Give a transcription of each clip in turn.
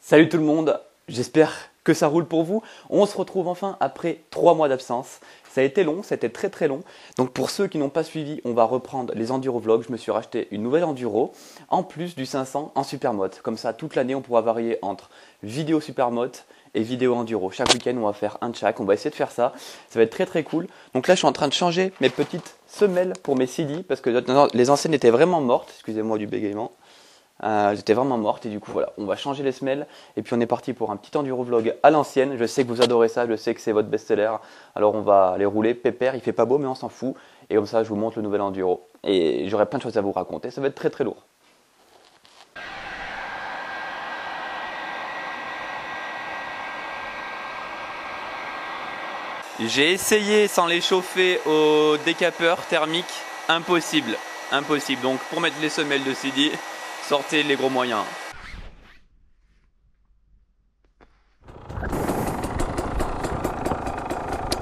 Salut tout le monde, j'espère que ça roule pour vous. On se retrouve enfin après 3 mois d'absence. Ça a été long, c'était très long. Donc pour ceux qui n'ont pas suivi, on va reprendre les enduro vlogs. Je me suis racheté une nouvelle enduro, en plus du 500 en supermoto. Comme ça, toute l'année, on pourra varier entre vidéo supermoto et vidéo enduro. Chaque week-end, on va faire un de chaque. On va essayer de faire ça. Ça va être très cool. Donc là, je suis en train de changer mes petites semelles pour mes CD parce que les anciennes étaient vraiment mortes. Excusez-moi du bégaiement. Elles étaient vraiment mortes et du coup voilà, on va changer les semelles et puis on est parti pour un petit enduro vlog à l'ancienne. Je sais que vous adorez ça, je sais que c'est votre best-seller, alors on va les rouler pépère, il fait pas beau mais on s'en fout et comme ça je vous montre le nouvel enduro et j'aurai plein de choses à vous raconter, ça va être très lourd. J'ai essayé sans les chauffer au décapeur thermique, impossible, donc pour mettre les semelles de CD, sortez les gros moyens.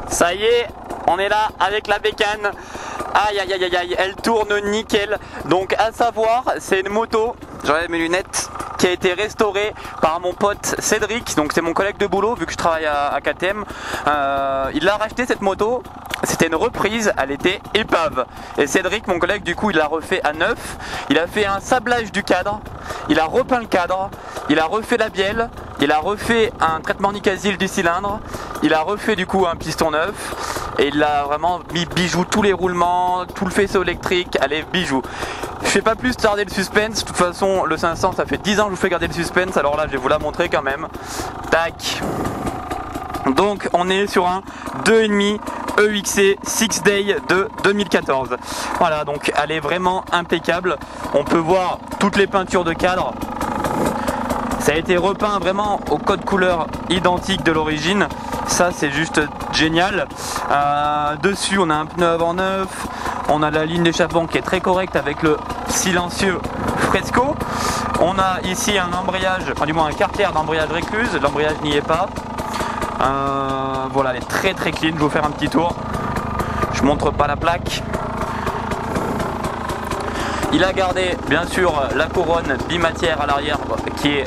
Ça y est, on est là avec la bécane. Aïe, elle tourne nickel. Donc à savoir, c'est une moto, j'enlève mes lunettes, qui a été restaurée par mon pote Cédric. Donc c'est mon collègue de boulot, vu que je travaille à KTM. Il a racheté cette moto. C'était une reprise, elle était épave. Et Cédric, mon collègue, du coup, il l'a refait à neuf. Il a fait un sablage du cadre, il a repeint le cadre, il a refait la bielle, il a refait un traitement Nicasil du cylindre, il a refait du coup un piston neuf et il a vraiment mis bijou tous les roulements, tout le faisceau électrique, allez bijou. Je fais pas plus tarder le suspense, de toute façon le 500 ça fait 10 ans que je vous fais garder le suspense, alors là je vais vous la montrer quand même. Tac. Donc on est sur un 2,5 EXC 6 Day de 2014. Voilà, donc elle est vraiment impeccable. On peut voir toutes les peintures de cadre. Ça a été repeint vraiment au code couleur identique de l'origine. Ça c'est juste génial. Dessus on a un pneu avant neuf. On a la ligne d'échappement qui est très correcte avec le silencieux Fresco. On a ici un embrayage, enfin du moins un carter d'embrayage récluse. L'embrayage n'y est pas. Voilà, elle est très clean, je vais vous faire un petit tour. Je montre pas la plaque. Il a gardé bien sûr la couronne bimatière à l'arrière qui est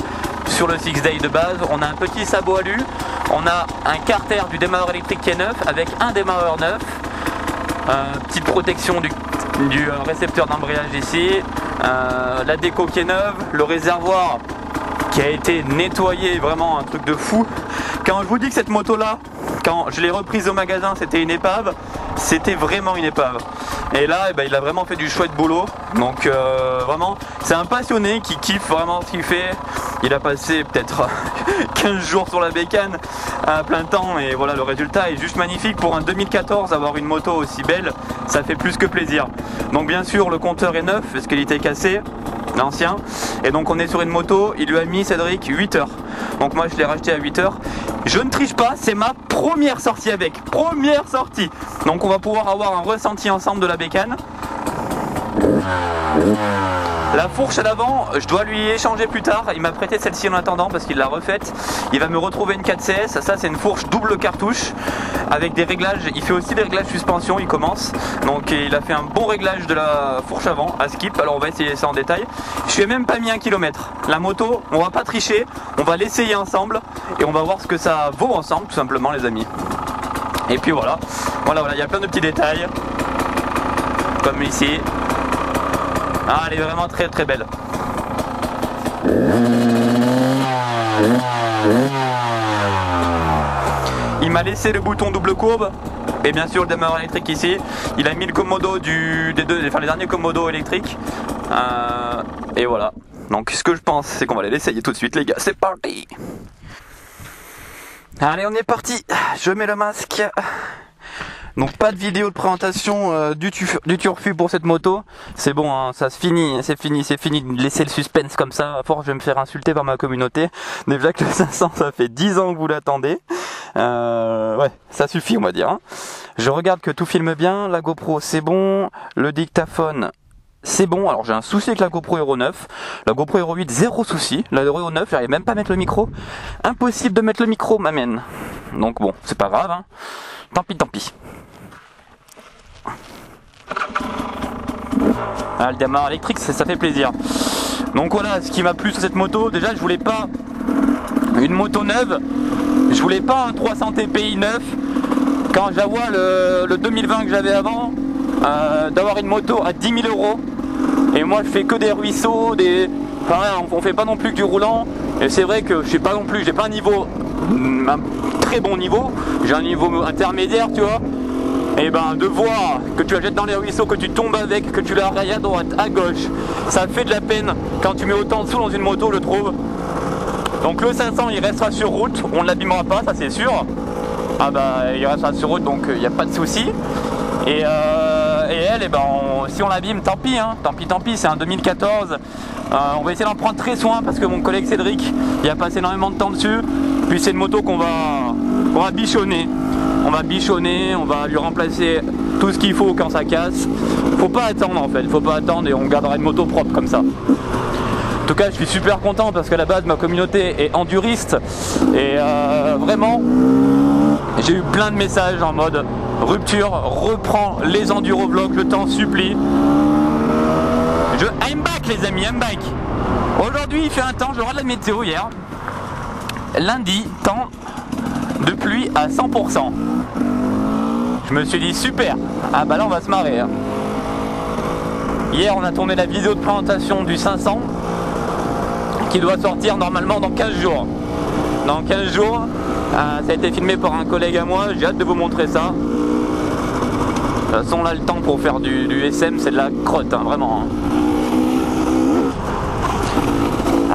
sur le 6 Day de base. On a un petit sabot alu. On a un carter du démarreur électrique qui est neuf avec un démarreur neuf. Petite protection du récepteur d'embrayage ici. La déco qui est neuve. Le réservoir qui a été nettoyé, vraiment un truc de fou. Quand je vous dis que cette moto là, quand je l'ai reprise au magasin, c'était une épave, c'était vraiment une épave. Et là, il a vraiment fait du chouette boulot. Donc vraiment, c'est un passionné qui kiffe vraiment ce qu'il fait. Il a passé peut-être 15 jours sur la bécane à plein temps et voilà, le résultat est juste magnifique. Pour un 2014, avoir une moto aussi belle, ça fait plus que plaisir. Donc bien sûr, le compteur est neuf parce qu'il était cassé, l'ancien. Et donc on est sur une moto, il lui a mis Cédric 8 heures. Donc moi je l'ai racheté à 8 heures. Je ne triche pas, c'est ma première sortie avec. Première sortie. Donc on va pouvoir avoir un ressenti ensemble de la bécane. La fourche à l'avant, je dois lui échanger plus tard. Il m'a prêté celle-ci en attendant parce qu'il l'a refaite. Il va me retrouver une 4CS. Ça c'est une fourche double cartouche avec des réglages. Il fait aussi des réglages suspension, il commence. Donc il a fait un bon réglage de la fourche avant à skip. Alors on va essayer ça en détail. Je lui ai même pas mis 1 km. La moto, on va pas tricher. On va l'essayer ensemble et on va voir ce que ça vaut ensemble tout simplement les amis. Et puis voilà, il y a plein de petits détails. Comme ici. Ah, elle est vraiment très belle. Il m'a laissé le bouton double courbe et bien sûr le démarreur électrique ici. Il a mis le commodo les derniers commodos électriques. Et voilà. Donc ce que je pense, c'est qu'on va aller l'essayer tout de suite les gars. C'est parti. Allez, on est parti. Je mets le masque. Donc pas de vidéo de présentation du Turfu pour cette moto. C'est bon, hein, ça se finit, c'est fini de laisser le suspense comme ça. À force, je vais me faire insulter par ma communauté. Déjà que le 500, ça fait 10 ans que vous l'attendez. Ouais, ça suffit on va dire. Hein. Je regarde que tout filme bien. La GoPro, c'est bon. Le dictaphone, c'est bon. Alors j'ai un souci avec la GoPro Hero 9. La GoPro Hero 8, zéro souci. La Hero 9, j'arrive même pas à mettre le micro. Impossible de mettre le micro, m'amène. Donc bon, c'est pas grave. Hein. Tant pis. Ah, le démarreur électrique, ça fait plaisir. Donc voilà, ce qui m'a plu sur cette moto, déjà je voulais pas une moto neuve. Je voulais pas un 300 TPI neuf. Quand j'avoue le 2020 que j'avais avant, d'avoir une moto à 10 000 €. Et moi je fais que des ruisseaux, enfin, on fait pas non plus que du roulant. Et c'est vrai que je sais pas non plus, j'ai pas un très bon niveau, j'ai un niveau intermédiaire, tu vois. Et ben de voir que tu la jettes dans les ruisseaux, que tu tombes avec, que tu la rayes à droite, à gauche, ça fait de la peine quand tu mets autant de sous dans une moto, je trouve. Donc le 500 il restera sur route, on ne l'abîmera pas, ça c'est sûr. Ah bah il restera sur route, donc il n'y a pas de souci. Et elle, eh ben, si on l'abîme, tant pis, hein, tant pis, c'est un 2014. On va essayer d'en prendre très soin parce que mon collègue Cédric, il a passé énormément de temps dessus. Puis c'est une moto qu'on va bichonner. On va bichonner, on va lui remplacer tout ce qu'il faut quand ça casse. Faut pas attendre en fait, faut pas attendre et on gardera une moto propre comme ça. En tout cas, je suis super content parce qu'à la base, ma communauté est enduriste. Et vraiment, j'ai eu plein de messages en mode rupture, reprends les enduro vlogs, je t'en supplie. I'm back les amis, I'm back. Aujourd'hui il fait un temps, je regarde la météo hier. Lundi, temps de pluie à 100%. Je me suis dit super, ah bah là on va se marrer. Hein. Hier on a tourné la vidéo de présentation du 500 qui doit sortir normalement dans 15 jours. Dans 15 jours, ça a été filmé par un collègue à moi, j'ai hâte de vous montrer ça. De toute façon là le temps pour faire du SM c'est de la crotte, hein, vraiment. Hein.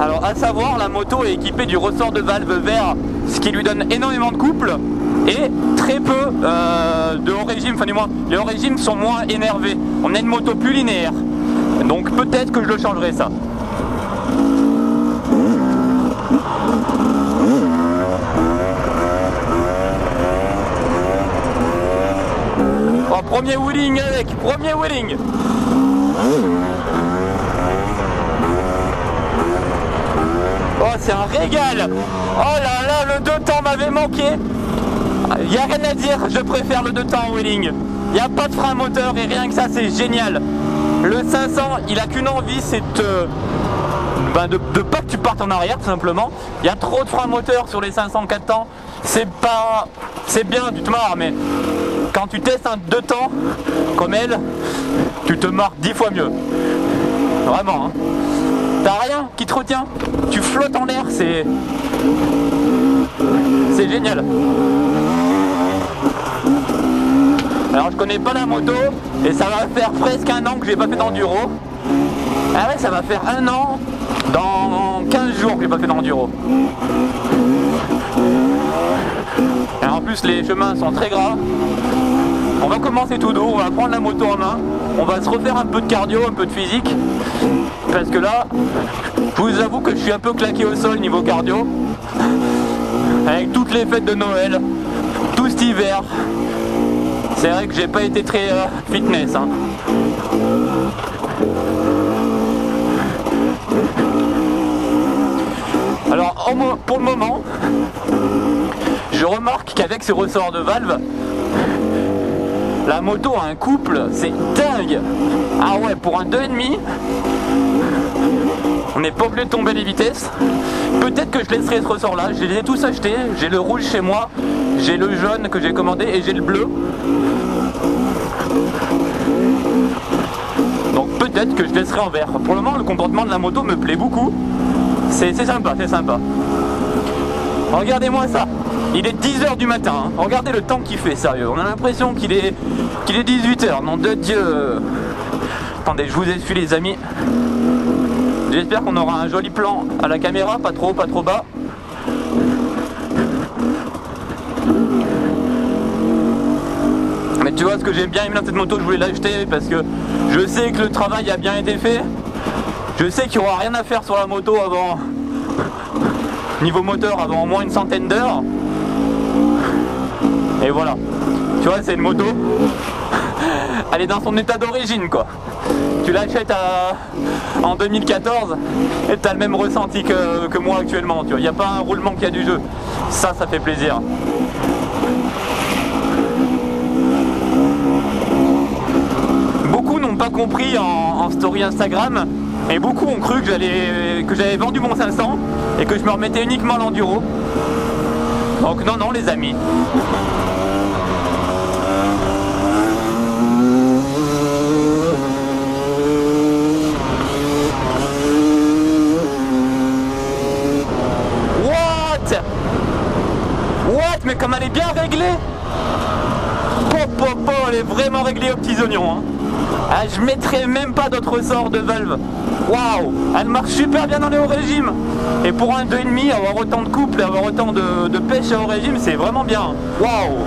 Alors à savoir, la moto est équipée du ressort de valve vert, ce qui lui donne énormément de couple et très peu de haut régime, enfin du moins les hauts régimes sont moins énervés. On a une moto plus linéaire, donc peut-être que je le changerai ça. Oh, premier wheeling avec, premier wheeling. Oh c'est un régal. Oh là là, le 2 temps m'avait manqué. Il n'y a rien à dire, je préfère le 2 temps en wheeling. Il n'y a pas de frein moteur et rien que ça c'est génial. Le 500 il a qu'une envie, c'est de pas que tu partes en arrière tout simplement. Il y a trop de frein moteur sur les 500 4 temps. C'est bien, tu te marres, mais quand tu testes un 2 temps comme elle, tu te marres 10 fois mieux. Vraiment hein. T'as rien qui te retient, tu flottes en l'air, c'est génial. Alors je connais pas la moto et ça va faire presque un an que j'ai pas fait d'enduro. Ah ouais, ça va faire un an dans 15 jours que j'ai pas fait d'enduro. Et en plus les chemins sont très gras. On va commencer tout doux, on va prendre la moto en main, on va se refaire un peu de cardio, un peu de physique. Parce que là, je vous avoue que je suis un peu claqué au sol niveau cardio. Avec toutes les fêtes de Noël, tout cet hiver. C'est vrai que j'ai pas été très fitness. Hein. Alors pour le moment, je remarque qu'avec ce ressort de valve, la moto a un couple, c'est dingue. Ah ouais, pour un 2,5, on n'est pas obligé de tomber les vitesses. Peut-être que je laisserai ce ressort là, je les ai tous achetés. J'ai le rouge chez moi, j'ai le jaune que j'ai commandé et j'ai le bleu. Donc peut-être que je laisserai en vert. Pour le moment le comportement de la moto me plaît beaucoup. C'est sympa, c'est sympa. Regardez-moi ça. Il est 10 h du matin, hein. Regardez le temps qu'il fait, sérieux. On a l'impression qu'il est 18 h, nom de Dieu. Attendez, je vous essuie les amis. J'espère qu'on aura un joli plan à la caméra, pas trop bas. Mais tu vois, ce que j'ai bien aimé dans cette moto, je voulais l'acheter parce que je sais que le travail a bien été fait. Je sais qu'il n'y aura rien à faire sur la moto avant, niveau moteur, avant au moins une centaine d'heures. Et voilà, tu vois, c'est une moto, elle est dans son état d'origine quoi. Tu l'achètes en 2014 et tu as le même ressenti que moi actuellement, tu vois. Il n'y a pas un roulement qui a du jeu, ça fait plaisir. Beaucoup n'ont pas compris en story Instagram Et beaucoup ont cru que j'avais vendu mon 500 et que je me remettais uniquement à l'enduro. Donc non, non les amis. What? Mais comme elle est bien réglée. Elle est vraiment réglée aux petits oignons. Hein. Ah, je mettrais même pas d'autres ressorts de valve. Waouh, elle marche super bien dans les hauts régimes. Et pour un 2,5, avoir autant de couple et avoir autant de pêche à haut régime, c'est vraiment bien. Waouh.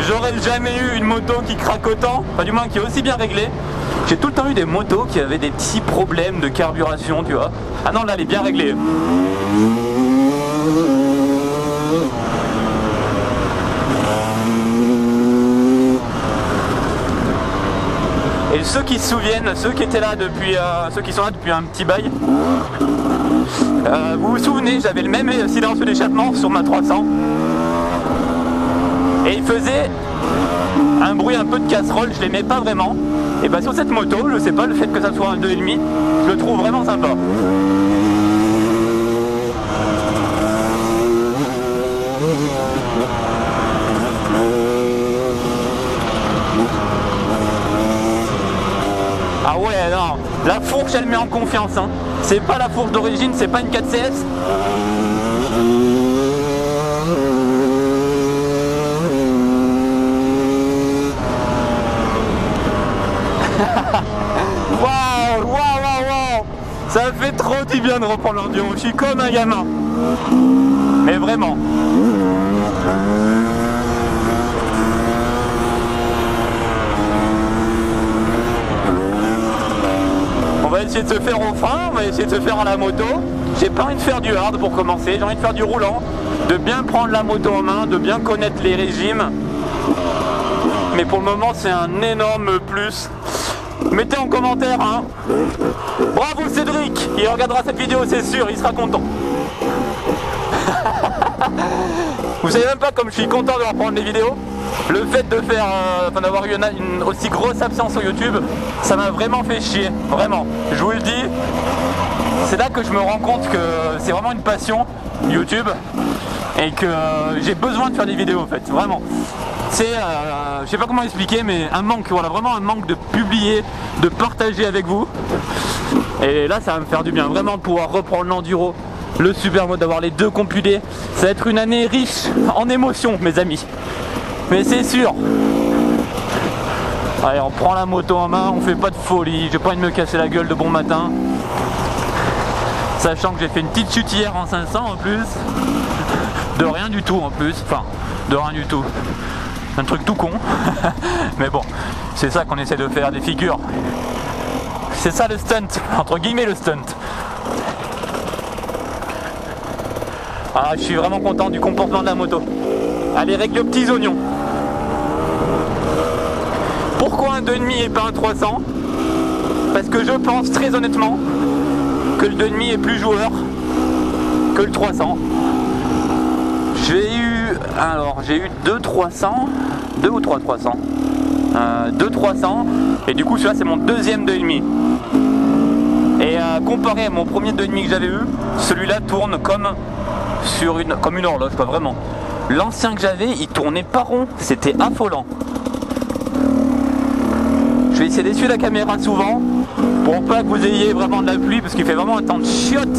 J'aurais jamais eu une moto qui craque autant, enfin du moins qui est aussi bien réglée. J'ai tout le temps eu des motos qui avaient des petits problèmes de carburation, tu vois. Ah non, là elle est bien réglée. Et ceux qui se souviennent, ceux qui étaient là depuis, ceux qui sont là depuis un petit bail, vous vous souvenez, j'avais le même silencieux d'échappement sur ma 300 et il faisait un bruit un peu de casserole, je l'aimais pas vraiment. Et bah sur cette moto, je sais pas, le fait que ça soit un 2,5, je le trouve vraiment sympa. Ah ouais, non, la fourche elle met en confiance, hein. C'est pas la fourche d'origine, c'est pas une 4CS. Waouh, waouh, waouh, waouh. Ça fait trop du bien de reprendre l'enduro, je suis comme un gamin. Mais vraiment. On va essayer de se faire au frein, on va essayer de se faire à la moto. J'ai pas envie de faire du hard pour commencer, j'ai envie de faire du roulant, de bien prendre la moto en main, de bien connaître les régimes. Mais pour le moment c'est un énorme plus. Mettez en commentaire, hein. Bravo Cédric, il regardera cette vidéo, c'est sûr, il sera content. Vous savez même pas comme je suis content de reprendre les vidéos. Le fait de faire, d'avoir eu une aussi grosse absence sur YouTube, ça m'a vraiment fait chier, vraiment. Je vous le dis, c'est là que je me rends compte que c'est vraiment une passion, YouTube, et que j'ai besoin de faire des vidéos en fait, vraiment. C'est, je sais pas comment expliquer, mais un manque, voilà, vraiment un manque de publier, de partager avec vous. Et là, ça va me faire du bien, vraiment, de pouvoir reprendre l'enduro, le super mode, d'avoir les deux compilés. Ça va être une année riche en émotions, mes amis. Mais c'est sûr. Allez, on prend la moto en main, on fait pas de folie. J'ai pas envie de me casser la gueule de bon matin. Sachant que j'ai fait une petite chute hier en 500 en plus. De rien du tout en plus. Enfin, de rien du tout. Un truc tout con. Mais bon, c'est ça qu'on essaie de faire, des figures. C'est ça le stunt, entre guillemets le stunt. Ah, je suis vraiment content du comportement de la moto. Allez, règle aux petits oignons. Pourquoi un 2,5 et pas un 300? Parce que je pense très honnêtement que le 2,5 est plus joueur que le 300. J'ai eu 2 300, 2 ou 3 300, 2 300, et du coup celui-là c'est mon deuxième 2,5. Et comparé à mon premier 2,5 que j'avais eu, celui-là tourne comme une horloge, pas vraiment. L'ancien que j'avais, il tournait pas rond, c'était affolant. Je vais essayer d'essuyer la caméra souvent pour pas que vous ayez vraiment de la pluie parce qu'il fait vraiment un temps de chiotte.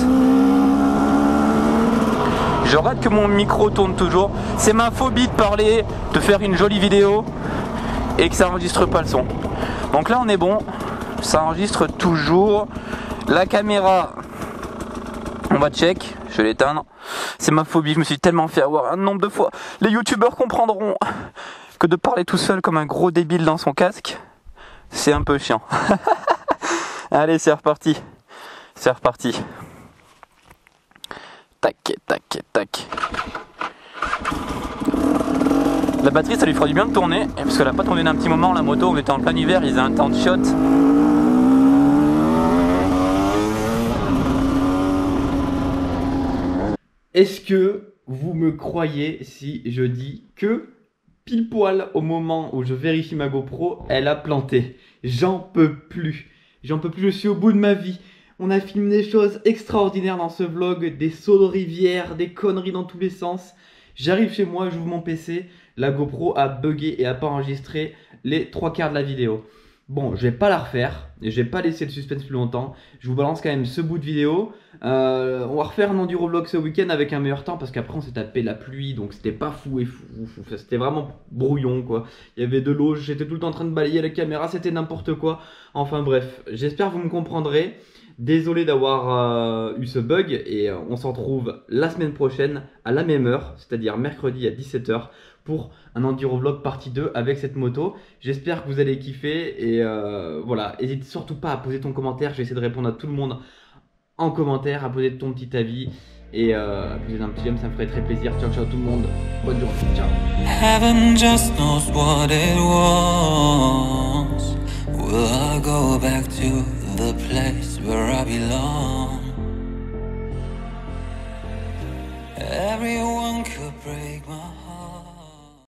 Je rate que mon micro tourne toujours. C'est ma phobie de parler, de faire une jolie vidéo et que ça enregistre pas le son. Donc là on est bon, ça enregistre toujours. La caméra, on va check, je vais l'éteindre. C'est ma phobie, je me suis tellement fait avoir un nombre de fois. Les youtubeurs comprendront que de parler tout seul comme un gros débile dans son casque, c'est un peu chiant. Allez, c'est reparti. C'est reparti. Tac, tac, tac. La batterie, ça lui fera du bien de tourner, parce qu'elle n'a pas tourné d'un petit moment, la moto, on était en plein hiver, il faisait un temps de shot. Est-ce que vous me croyez si je dis que pile poil au moment où je vérifie ma GoPro, elle a planté. J'en peux plus. J'en peux plus, je suis au bout de ma vie. On a filmé des choses extraordinaires dans ce vlog, des sauts de rivière, des conneries dans tous les sens. J'arrive chez moi, j'ouvre mon PC, la GoPro a bugué et a pas enregistré les 3/4 de la vidéo. Bon, je vais pas la refaire, je vais pas laisser le suspense plus longtemps. Je vous balance quand même ce bout de vidéo. On va refaire un enduro vlog ce week-end avec un meilleur temps parce qu'après on s'est tapé la pluie, donc c'était pas fou et fou. C'était vraiment brouillon quoi. Il y avait de l'eau, j'étais tout le temps en train de balayer la caméra, c'était n'importe quoi. Enfin bref, j'espère que vous me comprendrez. Désolé d'avoir eu ce bug et on s'en retrouve la semaine prochaine à la même heure, c'est-à-dire mercredi à 17 h pour un enduro vlog partie 2 avec cette moto. J'espère que vous allez kiffer et voilà, n'hésite surtout pas à poser ton commentaire, je vais essayer de répondre à tout le monde en commentaire, à poser ton petit avis et à poser un petit j'aime, ça me ferait très plaisir. Ciao ciao tout le monde, bonne journée, ciao. Heaven just knows what it was. Will I go back to the place where I belong? Everyone could break my heart.